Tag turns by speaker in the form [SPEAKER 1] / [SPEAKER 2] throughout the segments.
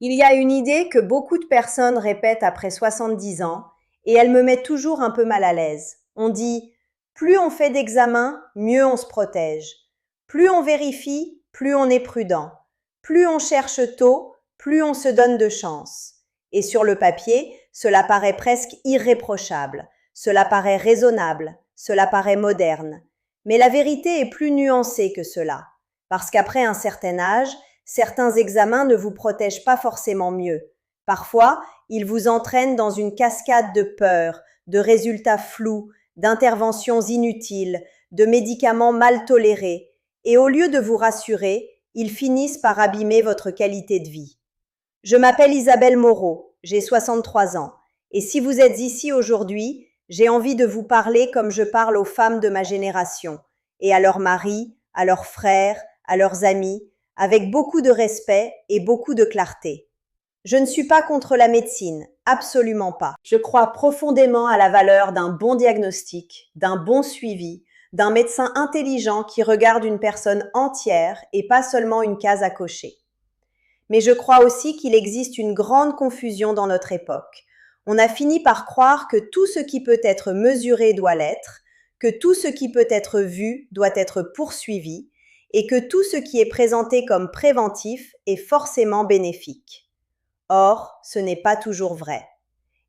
[SPEAKER 1] Il y a une idée que beaucoup de personnes répètent après 70 ans et elle me met toujours un peu mal à l'aise. On dit « plus on fait d'examens, mieux on se protège. Plus on vérifie, plus on est prudent. Plus on cherche tôt, plus on se donne de chance. » Et sur le papier, cela paraît presque irréprochable, cela paraît raisonnable, cela paraît moderne. Mais la vérité est plus nuancée que cela, parce qu'après un certain âge, certains examens ne vous protègent pas forcément mieux. Parfois, ils vous entraînent dans une cascade de peurs, de résultats flous, d'interventions inutiles, de médicaments mal tolérés, et au lieu de vous rassurer, ils finissent par abîmer votre qualité de vie. Je m'appelle Isabelle Moreau, j'ai 63 ans, et si vous êtes ici aujourd'hui, j'ai envie de vous parler comme je parle aux femmes de ma génération, et à leurs maris, à leurs frères, à leurs amis, avec beaucoup de respect et beaucoup de clarté. Je ne suis pas contre la médecine, absolument pas. Je crois profondément à la valeur d'un bon diagnostic, d'un bon suivi, d'un médecin intelligent qui regarde une personne entière et pas seulement une case à cocher. Mais je crois aussi qu'il existe une grande confusion dans notre époque. On a fini par croire que tout ce qui peut être mesuré doit l'être, que tout ce qui peut être vu doit être poursuivi, et que tout ce qui est présenté comme préventif est forcément bénéfique. Or, ce n'est pas toujours vrai.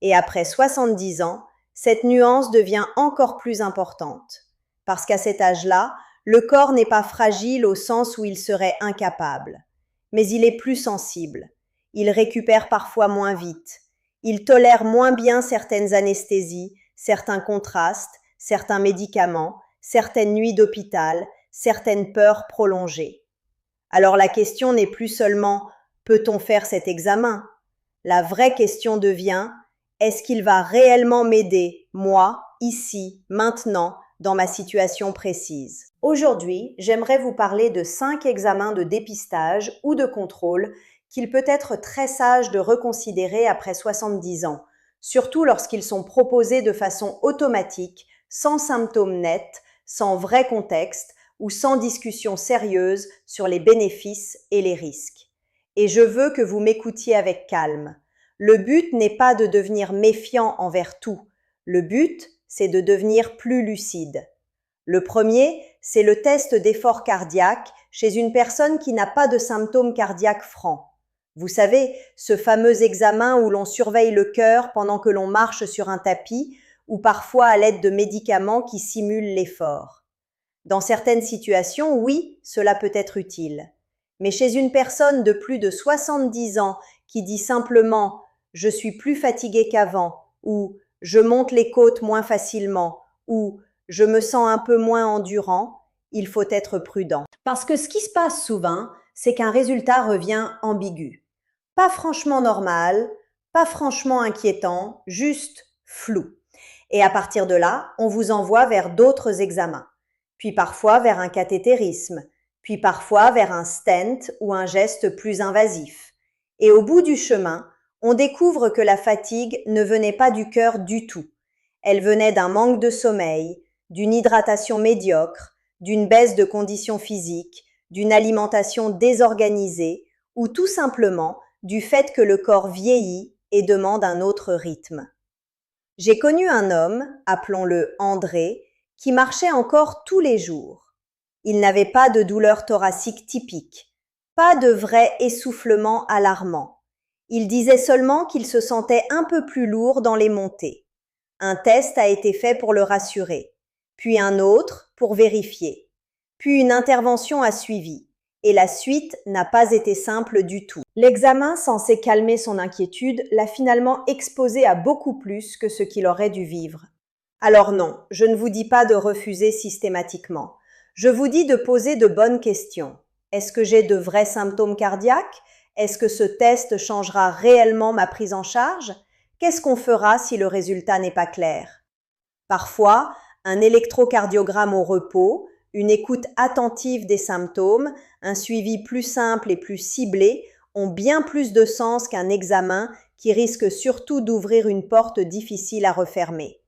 [SPEAKER 1] Et après 70 ans, cette nuance devient encore plus importante. Parce qu'à cet âge-là, le corps n'est pas fragile au sens où il serait incapable. Mais il est plus sensible. Il récupère parfois moins vite. Il tolère moins bien certaines anesthésies, certains contrastes, certains médicaments, certaines nuits d'hôpital, certaines peurs prolongées. Alors la question n'est plus seulement « peut-on faire cet examen ?» La vraie question devient « est-ce qu'il va réellement m'aider, moi, ici, maintenant, dans ma situation précise ?» Aujourd'hui, j'aimerais vous parler de 5 examens de dépistage ou de contrôle qu'il peut être très sage de reconsidérer après 70 ans, surtout lorsqu'ils sont proposés de façon automatique, sans symptômes nets, sans vrai contexte, ou sans discussion sérieuse sur les bénéfices et les risques. Et je veux que vous m'écoutiez avec calme. Le but n'est pas de devenir méfiant envers tout. Le but, c'est de devenir plus lucide. Le premier, c'est le test d'effort cardiaque chez une personne qui n'a pas de symptômes cardiaques francs. Vous savez, ce fameux examen où l'on surveille le cœur pendant que l'on marche sur un tapis ou parfois à l'aide de médicaments qui simulent l'effort. Dans certaines situations, oui, cela peut être utile. Mais chez une personne de plus de 70 ans qui dit simplement « je suis plus fatigué qu'avant » ou « je monte les côtes moins facilement » ou « je me sens un peu moins endurant », il faut être prudent. Parce que ce qui se passe souvent, c'est qu'un résultat revient ambigu. Pas franchement normal, pas franchement inquiétant, juste flou. Et à partir de là, on vous envoie vers d'autres examens. Puis parfois vers un cathétérisme, puis parfois vers un stent ou un geste plus invasif. Et au bout du chemin, on découvre que la fatigue ne venait pas du cœur du tout. Elle venait d'un manque de sommeil, d'une hydratation médiocre, d'une baisse de conditions physiques, d'une alimentation désorganisée ou tout simplement du fait que le corps vieillit et demande un autre rythme. J'ai connu un homme, appelons-le André, qui marchait encore tous les jours. Il n'avait pas de douleur thoracique typique, pas de vrai essoufflement alarmant. Il disait seulement qu'il se sentait un peu plus lourd dans les montées. Un test a été fait pour le rassurer, puis un autre pour vérifier, puis une intervention a suivi, et la suite n'a pas été simple du tout. L'examen censé calmer son inquiétude l'a finalement exposé à beaucoup plus que ce qu'il aurait dû vivre. Alors non, je ne vous dis pas de refuser systématiquement. Je vous dis de poser de bonnes questions. Est-ce que j'ai de vrais symptômes cardiaques? Est-ce que ce test changera réellement ma prise en charge? Qu'est-ce qu'on fera si le résultat n'est pas clair? Parfois, un électrocardiogramme au repos, une écoute attentive des symptômes, un suivi plus simple et plus ciblé ont bien plus de sens qu'un examen qui risque surtout d'ouvrir une porte difficile à refermer.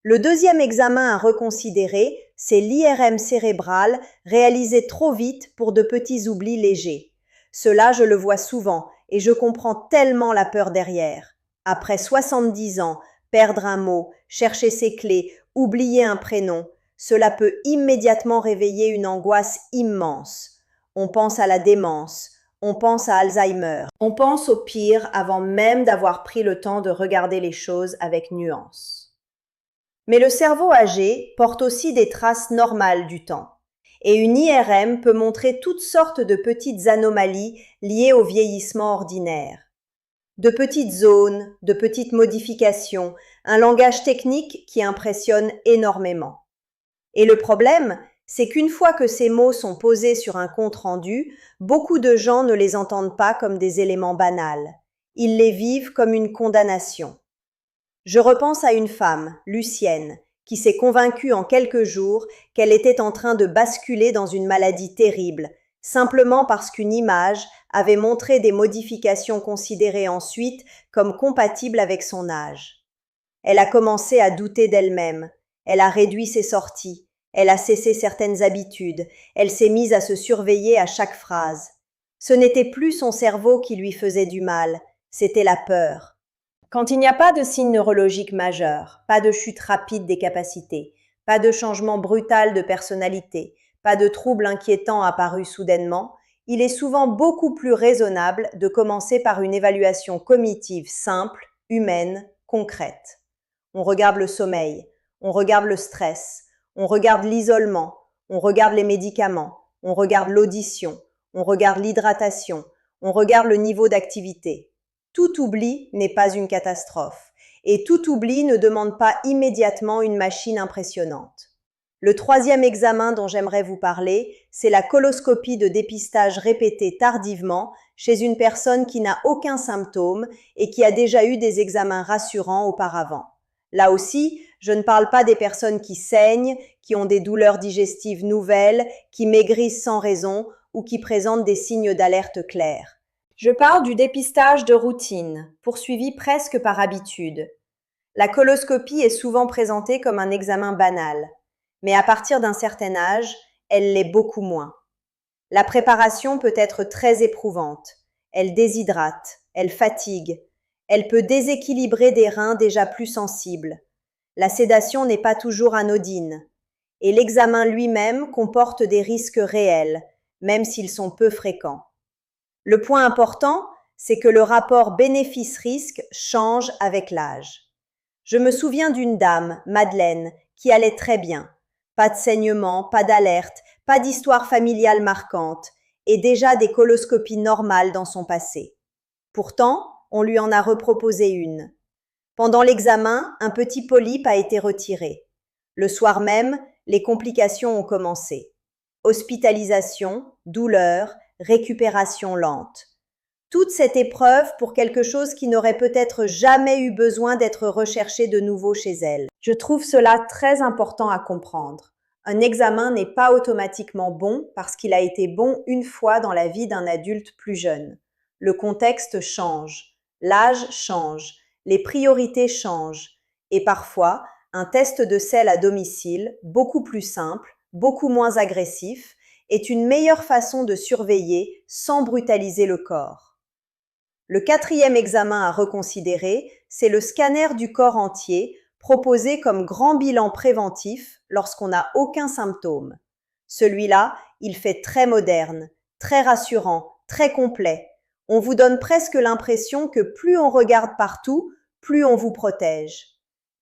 [SPEAKER 1] Le deuxième examen à reconsidérer, c'est l'IRM cérébral réalisé trop vite pour de petits oublis légers. Cela, je le vois souvent et je comprends tellement la peur derrière. Après 70 ans, perdre un mot, chercher ses clés, oublier un prénom, cela peut immédiatement réveiller une angoisse immense. On pense à la démence, on pense à Alzheimer, on pense au pire avant même d'avoir pris le temps de regarder les choses avec nuance. Mais le cerveau âgé porte aussi des traces normales du temps. Et une IRM peut montrer toutes sortes de petites anomalies liées au vieillissement ordinaire. De petites zones, de petites modifications, un langage technique qui impressionne énormément. Et le problème, c'est qu'une fois que ces mots sont posés sur un compte-rendu, beaucoup de gens ne les entendent pas comme des éléments banals. Ils les vivent comme une condamnation. Je repense à une femme, Lucienne, qui s'est convaincue en quelques jours qu'elle était en train de basculer dans une maladie terrible, simplement parce qu'une image avait montré des modifications considérées ensuite comme compatibles avec son âge. Elle a commencé à douter d'elle-même, elle a réduit ses sorties, elle a cessé certaines habitudes, elle s'est mise à se surveiller à chaque phrase. Ce n'était plus son cerveau qui lui faisait du mal, c'était la peur. Quand il n'y a pas de signe neurologique majeur, pas de chute rapide des capacités, pas de changement brutal de personnalité, pas de trouble inquiétant apparu soudainement, il est souvent beaucoup plus raisonnable de commencer par une évaluation cognitive simple, humaine, concrète. On regarde le sommeil, on regarde le stress, on regarde l'isolement, on regarde les médicaments, on regarde l'audition, on regarde l'hydratation, on regarde le niveau d'activité. Tout oubli n'est pas une catastrophe, et tout oubli ne demande pas immédiatement une machine impressionnante. Le troisième examen dont j'aimerais vous parler, c'est la coloscopie de dépistage répétée tardivement chez une personne qui n'a aucun symptôme et qui a déjà eu des examens rassurants auparavant. Là aussi, je ne parle pas des personnes qui saignent, qui ont des douleurs digestives nouvelles, qui maigrissent sans raison ou qui présentent des signes d'alerte clairs. Je parle du dépistage de routine, poursuivi presque par habitude. La coloscopie est souvent présentée comme un examen banal, mais à partir d'un certain âge, elle l'est beaucoup moins. La préparation peut être très éprouvante, elle déshydrate, elle fatigue, elle peut déséquilibrer des reins déjà plus sensibles. La sédation n'est pas toujours anodine, et l'examen lui-même comporte des risques réels, même s'ils sont peu fréquents. Le point important, c'est que le rapport bénéfice-risque change avec l'âge. Je me souviens d'une dame, Madeleine, qui allait très bien. Pas de saignement, pas d'alerte, pas d'histoire familiale marquante, et déjà des coloscopies normales dans son passé. Pourtant, on lui en a reproposé une. Pendant l'examen, un petit polype a été retiré. Le soir même, les complications ont commencé. Hospitalisation, douleur, récupération lente. Toute cette épreuve pour quelque chose qui n'aurait peut-être jamais eu besoin d'être recherché de nouveau chez elle. Je trouve cela très important à comprendre. Un examen n'est pas automatiquement bon parce qu'il a été bon une fois dans la vie d'un adulte plus jeune. Le contexte change, l'âge change, les priorités changent et parfois, un test de sel à domicile, beaucoup plus simple, beaucoup moins agressif, est une meilleure façon de surveiller sans brutaliser le corps. Le quatrième examen à reconsidérer, c'est le scanner du corps entier, proposé comme grand bilan préventif lorsqu'on n'a aucun symptôme. Celui-là, il fait très moderne, très rassurant, très complet. On vous donne presque l'impression que plus on regarde partout, plus on vous protège.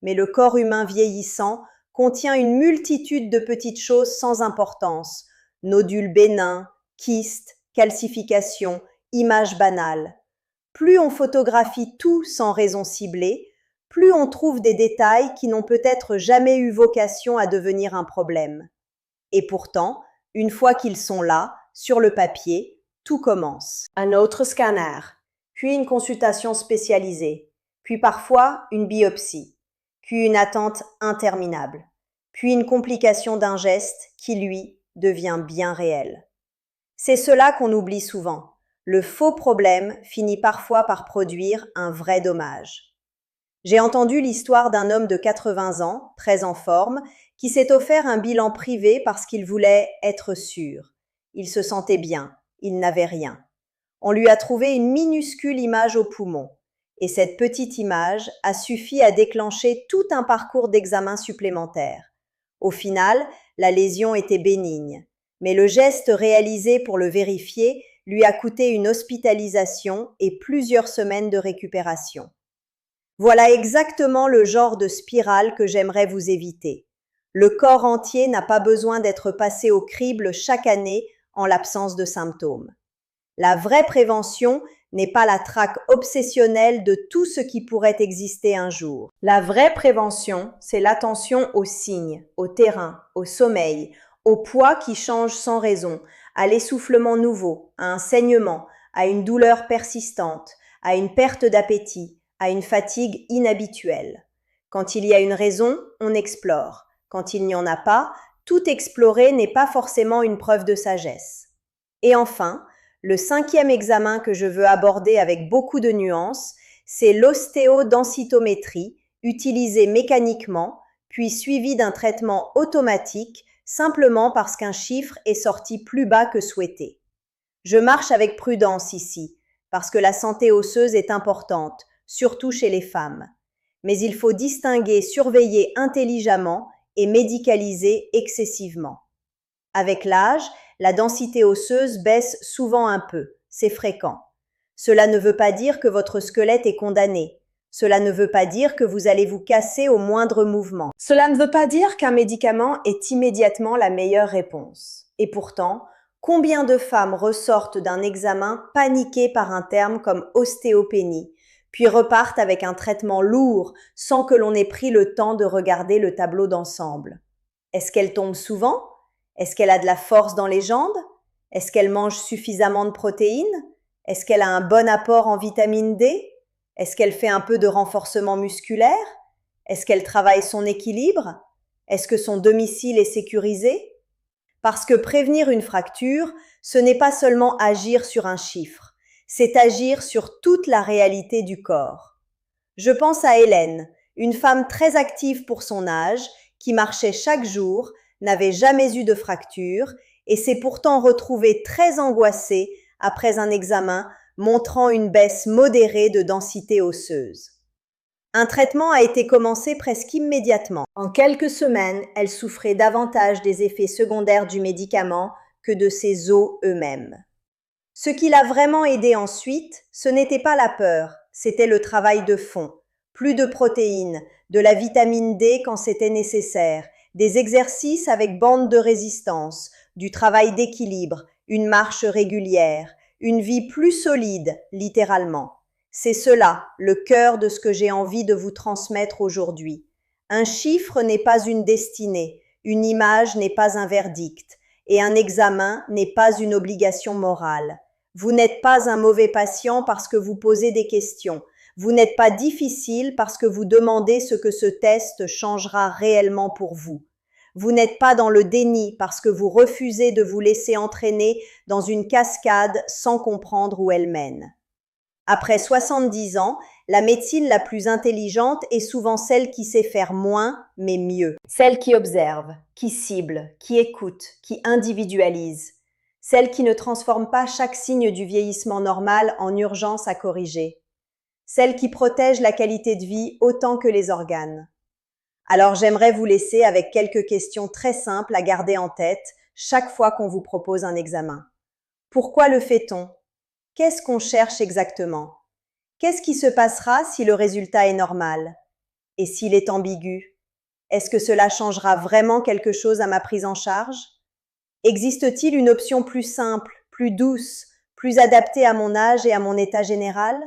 [SPEAKER 1] Mais le corps humain vieillissant contient une multitude de petites choses sans importance, nodules bénins, kystes, calcifications, images banales. Plus on photographie tout sans raison ciblée, plus on trouve des détails qui n'ont peut-être jamais eu vocation à devenir un problème. Et pourtant, une fois qu'ils sont là, sur le papier, tout commence. Un autre scanner, puis une consultation spécialisée, puis parfois une biopsie, puis une attente interminable, puis une complication d'un geste qui, lui, devient bien réel. C'est cela qu'on oublie souvent. Le faux problème finit parfois par produire un vrai dommage. J'ai entendu l'histoire d'un homme de 80 ans, très en forme, qui s'est offert un bilan privé parce qu'il voulait être sûr. Il se sentait bien, il n'avait rien. On lui a trouvé une minuscule image au poumon. Et cette petite image a suffi à déclencher tout un parcours d'examen supplémentaire. Au final, la lésion était bénigne. Mais le geste réalisé pour le vérifier lui a coûté une hospitalisation et plusieurs semaines de récupération. Voilà exactement le genre de spirale que j'aimerais vous éviter. Le corps entier n'a pas besoin d'être passé au crible chaque année en l'absence de symptômes. La vraie prévention n'est pas la traque obsessionnelle de tout ce qui pourrait exister un jour. La vraie prévention, c'est l'attention aux signes, au terrain, au sommeil, au poids qui change sans raison, à l'essoufflement nouveau, à un saignement, à une douleur persistante, à une perte d'appétit, à une fatigue inhabituelle. Quand il y a une raison, on explore. Quand il n'y en a pas, tout explorer n'est pas forcément une preuve de sagesse. Et enfin, le 5e examen que je veux aborder avec beaucoup de nuances, c'est l'ostéodensitométrie, utilisée mécaniquement, puis suivie d'un traitement automatique, simplement parce qu'un chiffre est sorti plus bas que souhaité. Je marche avec prudence ici, parce que la santé osseuse est importante, surtout chez les femmes. Mais il faut distinguer surveiller intelligemment et médicaliser excessivement. Avec l'âge, la densité osseuse baisse souvent un peu, c'est fréquent. Cela ne veut pas dire que votre squelette est condamné. Cela ne veut pas dire que vous allez vous casser au moindre mouvement. Cela ne veut pas dire qu'un médicament est immédiatement la meilleure réponse. Et pourtant, combien de femmes ressortent d'un examen paniquées par un terme comme ostéopénie, puis repartent avec un traitement lourd sans que l'on ait pris le temps de regarder le tableau d'ensemble? Est-ce qu'elle tombe souvent? Est-ce qu'elle a de la force dans les jambes? Est-ce qu'elle mange suffisamment de protéines? Est-ce qu'elle a un bon apport en vitamine D? Est-ce qu'elle fait un peu de renforcement musculaire? Est-ce qu'elle travaille son équilibre? Est-ce que son domicile est sécurisé? Parce que prévenir une fracture, ce n'est pas seulement agir sur un chiffre, c'est agir sur toute la réalité du corps. Je pense à Hélène, une femme très active pour son âge, qui marchait chaque jour, n'avait jamais eu de fracture et s'est pourtant retrouvée très angoissée après un examen montrant une baisse modérée de densité osseuse. Un traitement a été commencé presque immédiatement. En quelques semaines, elle souffrait davantage des effets secondaires du médicament que de ses os eux-mêmes. Ce qui l'a vraiment aidée ensuite, ce n'était pas la peur, c'était le travail de fond. Plus de protéines, de la vitamine D quand c'était nécessaire, des exercices avec bande de résistance, du travail d'équilibre, une marche régulière, une vie plus solide, littéralement. C'est cela, le cœur de ce que j'ai envie de vous transmettre aujourd'hui. Un chiffre n'est pas une destinée, une image n'est pas un verdict, et un examen n'est pas une obligation morale. Vous n'êtes pas un mauvais patient parce que vous posez des questions. Vous n'êtes pas difficile parce que vous demandez ce que ce test changera réellement pour vous. Vous n'êtes pas dans le déni parce que vous refusez de vous laisser entraîner dans une cascade sans comprendre où elle mène. Après 70 ans, la médecine la plus intelligente est souvent celle qui sait faire moins, mais mieux. Celle qui observe, qui cible, qui écoute, qui individualise. Celle qui ne transforme pas chaque signe du vieillissement normal en urgence à corriger. Celle qui protège la qualité de vie autant que les organes. Alors j'aimerais vous laisser avec quelques questions très simples à garder en tête chaque fois qu'on vous propose un examen. Pourquoi le fait-on? Qu'est-ce qu'on cherche exactement? Qu'est-ce qui se passera si le résultat est normal? Et s'il est ambigu? Est-ce que cela changera vraiment quelque chose à ma prise en charge? Existe-t-il une option plus simple, plus douce, plus adaptée à mon âge et à mon état général?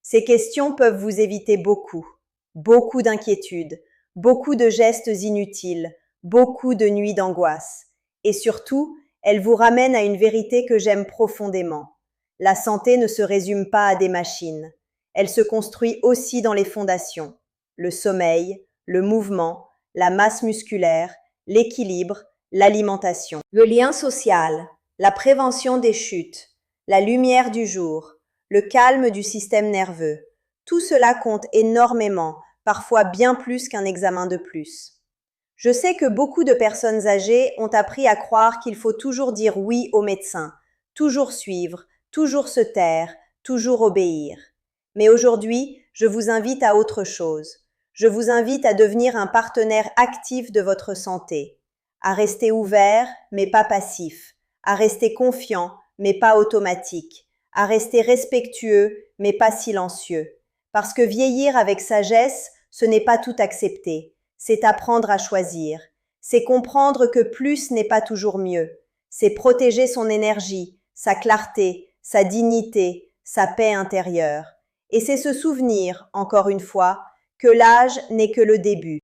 [SPEAKER 1] Ces questions peuvent vous éviter beaucoup d'inquiétudes, beaucoup de gestes inutiles, beaucoup de nuits d'angoisse. Et surtout, elles vous ramènent à une vérité que j'aime profondément. La santé ne se résume pas à des machines. Elle se construit aussi dans les fondations. Le sommeil, le mouvement, la masse musculaire, l'équilibre, l'alimentation. Le lien social, la prévention des chutes, la lumière du jour, le calme du système nerveux. Tout cela compte énormément, parfois bien plus qu'un examen de plus. Je sais que beaucoup de personnes âgées ont appris à croire qu'il faut toujours dire oui au médecin, toujours suivre, toujours se taire, toujours obéir. Mais aujourd'hui, je vous invite à autre chose. Je vous invite à devenir un partenaire actif de votre santé, à rester ouvert, mais pas passif, à rester confiant, mais pas automatique, à rester respectueux, mais pas silencieux. Parce que vieillir avec sagesse, ce n'est pas tout accepter, c'est apprendre à choisir, c'est comprendre que plus n'est pas toujours mieux, c'est protéger son énergie, sa clarté, sa dignité, sa paix intérieure. Et c'est se souvenir, encore une fois, que l'âge n'est que le début.